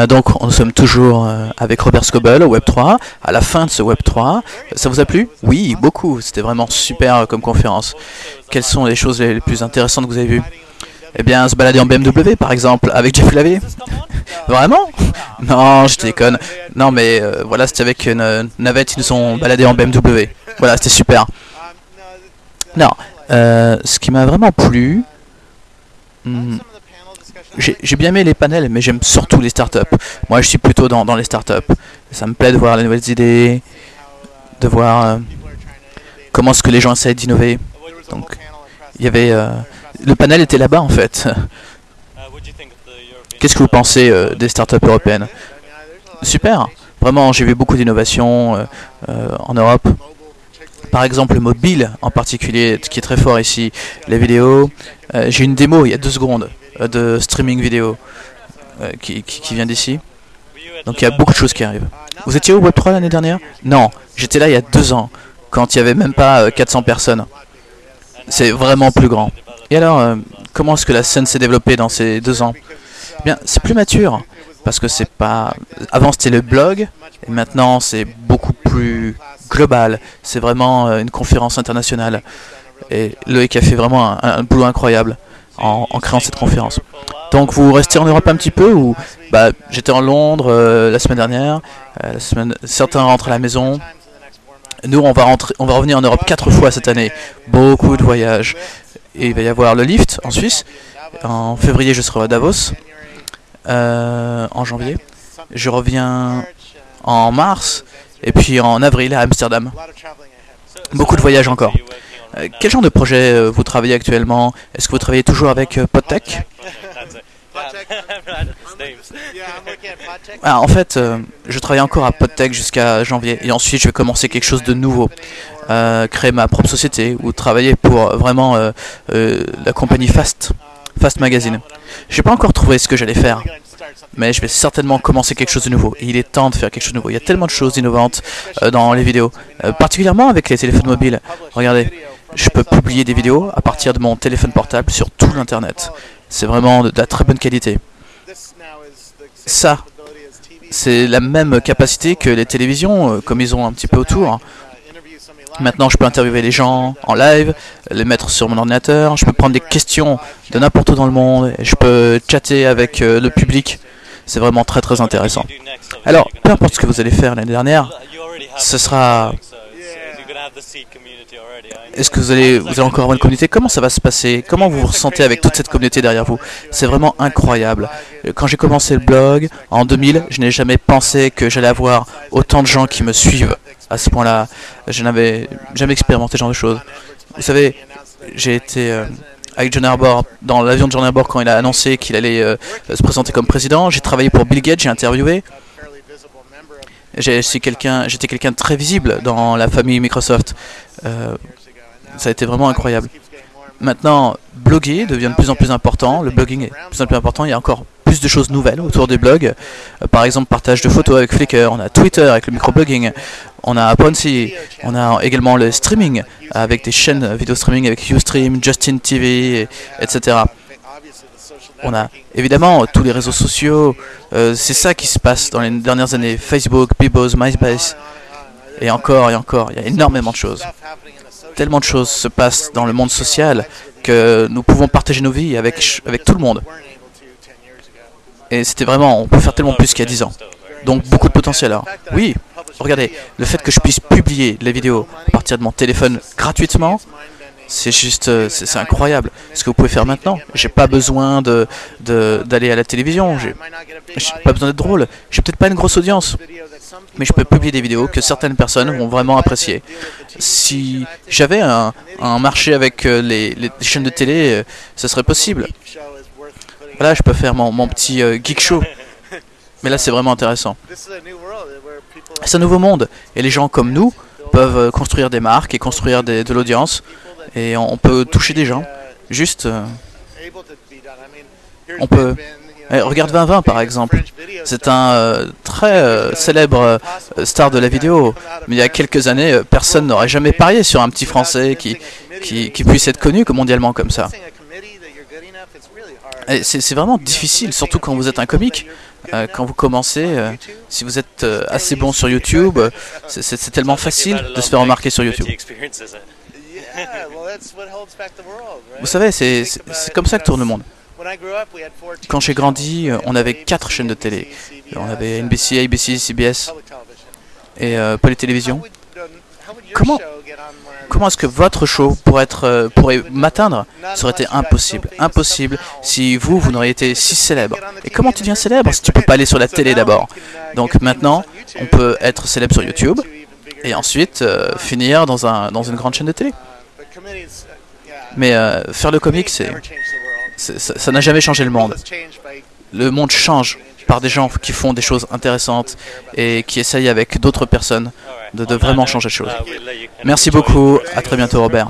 Donc, nous sommes toujours avec Robert Scoble au Web3, à la fin de ce Web3. Ça vous a plu? Oui, beaucoup. C'était vraiment super comme conférence. Quelles sont les choses les plus intéressantes que vous avez vues? Eh bien, se balader en BMW, par exemple, avec Jeff Lavé. Vraiment? Non, je déconne. Non, mais voilà, c'était avec une navette, ils nous ont baladé en BMW. Voilà, c'était super. Non, ce qui m'a vraiment plu... J'ai bien aimé les panels, mais j'aime surtout les startups. Moi, je suis plutôt dans les startups. Ça me plaît de voir les nouvelles idées, de voir comment est-ce que les gens essaient d'innover. Donc, il y avait... le panel était là-bas, en fait. Qu'est-ce que vous pensez des startups européennes? Super. Vraiment, j'ai vu beaucoup d'innovations en Europe. Par exemple, le mobile, en particulier, qui est très fort ici. Les vidéos. J'ai une démo, il y a 2 secondes, de streaming vidéo qui vient d'ici. Donc il y a beaucoup de choses qui arrivent. Vous étiez au Web3 l'année dernière? Non, j'étais là il y a 2 ans, quand il n'y avait même pas 400 personnes. C'est vraiment plus grand. Et alors, comment est-ce que la scène s'est développée dans ces 2 ans? Eh bien, c'est plus mature, parce que c'est pas... Avant c'était le blog, et maintenant c'est beaucoup plus global. C'est vraiment une conférence internationale. Et Loïc a fait vraiment un boulot incroyable en créant cette conférence. Donc vous restez en Europe un petit peu ou j'étais en Londres la semaine dernière. Certains rentrent à la maison. Nous on va revenir en Europe 4 fois cette année. Beaucoup de voyages. Et il va y avoir le Lift en Suisse. En février je serai à Davos. En janvier. Je reviens en mars. Et puis en avril à Amsterdam. Beaucoup de voyages encore. Quel genre de projet vous travaillez actuellement? Est-ce que vous travaillez toujours avec Podtech? En fait, je travaille encore à Podtech jusqu'à janvier. Et ensuite, je vais commencer quelque chose de nouveau. Créer ma propre société ou travailler pour vraiment la compagnie Fast Magazine. Je n'ai pas encore trouvé ce que j'allais faire. Mais je vais certainement commencer quelque chose de nouveau. Et il est temps de faire quelque chose de nouveau. Il y a tellement de choses innovantes dans les vidéos. Particulièrement avec les téléphones mobiles. Regardez, je peux publier des vidéos à partir de mon téléphone portable sur tout l'internet. C'est vraiment de la très bonne qualité. Ça, c'est la même capacité que les télévisions, comme ils ont un petit peu autour. Maintenant, je peux interviewer les gens en live, les mettre sur mon ordinateur. Je peux prendre des questions de n'importe où dans le monde. Et je peux chatter avec le public. C'est vraiment très très intéressant. Alors, peu importe ce que vous allez faire l'année dernière, ce sera... Est-ce que vous allez encore avoir une communauté? Comment ça va se passer? Comment vous vous ressentez avec toute cette communauté derrière vous? C'est vraiment incroyable. Quand j'ai commencé le blog, en 2000, je n'ai jamais pensé que j'allais avoir autant de gens qui me suivent. À ce point-là, je n'avais jamais expérimenté ce genre de choses. Vous savez, j'ai été... avec John Arbor, dans l'avion de John Arbor quand il a annoncé qu'il allait se présenter comme président. J'ai travaillé pour Bill Gates, j'ai interviewé. J'étais quelqu'un de très visible dans la famille Microsoft. Ça a été vraiment incroyable. Maintenant, bloguer devient de plus en plus important. Le blogging est de plus en plus important. Il y a encore plus de choses nouvelles autour des blogs. Par exemple, partage de photos avec Flickr. On a Twitter avec le microblogging. On a Ponzi. On a également le streaming avec des chaînes vidéo streaming avec Ustream, Justin TV, etc. On a évidemment tous les réseaux sociaux. C'est ça qui se passe dans les dernières années. Facebook, Beboz, MySpace. Et encore, il y a énormément de choses. Tellement de choses se passent dans le monde social que nous pouvons partager nos vies avec tout le monde. Et c'était vraiment, on peut faire tellement plus qu'il y a 10 ans. Donc beaucoup de potentiel. Alors, oui, regardez, le fait que je puisse publier les vidéos à partir de mon téléphone gratuitement, c'est juste, c'est incroyable. Ce que vous pouvez faire maintenant, j'ai pas besoin d'aller à la télévision, j'ai pas besoin d'être drôle, j'ai peut-être pas une grosse audience, mais je peux publier des vidéos que certaines personnes vont vraiment apprécier. Si j'avais un marché avec les chaînes de télé, ce serait possible. Voilà, je peux faire mon petit geek show. Mais là, c'est vraiment intéressant. C'est un nouveau monde. Et les gens comme nous peuvent construire des marques et construire de l'audience. Et on peut toucher des gens. Juste, on peut... regarde 2020 par exemple. C'est un très célèbre star de la vidéo. Mais il y a quelques années, personne n'aurait jamais parié sur un petit Français qui puisse être connu mondialement comme ça. C'est vraiment difficile, surtout quand vous êtes un comique, quand vous commencez, si vous êtes assez bon sur YouTube, c'est tellement facile de se faire remarquer sur YouTube. Vous savez, c'est comme ça que tourne le monde. Quand j'ai grandi, on avait 4 chaînes de télé. On avait NBC, ABC, CBS et Poly Télévision. Comment est-ce que votre show pourrait m'atteindre? Ça aurait été impossible. Impossible si vous n'auriez été si célèbre. Et comment tu deviens célèbre si tu peux pas aller sur la télé d'abord? Donc maintenant, on peut être célèbre sur YouTube et ensuite finir dans une grande chaîne de télé. Mais faire le comique, ça n'a jamais changé le monde. Le monde change par des gens qui font des choses intéressantes et qui essayent avec d'autres personnes de vraiment changer les choses. Merci beaucoup, à très bientôt Robert.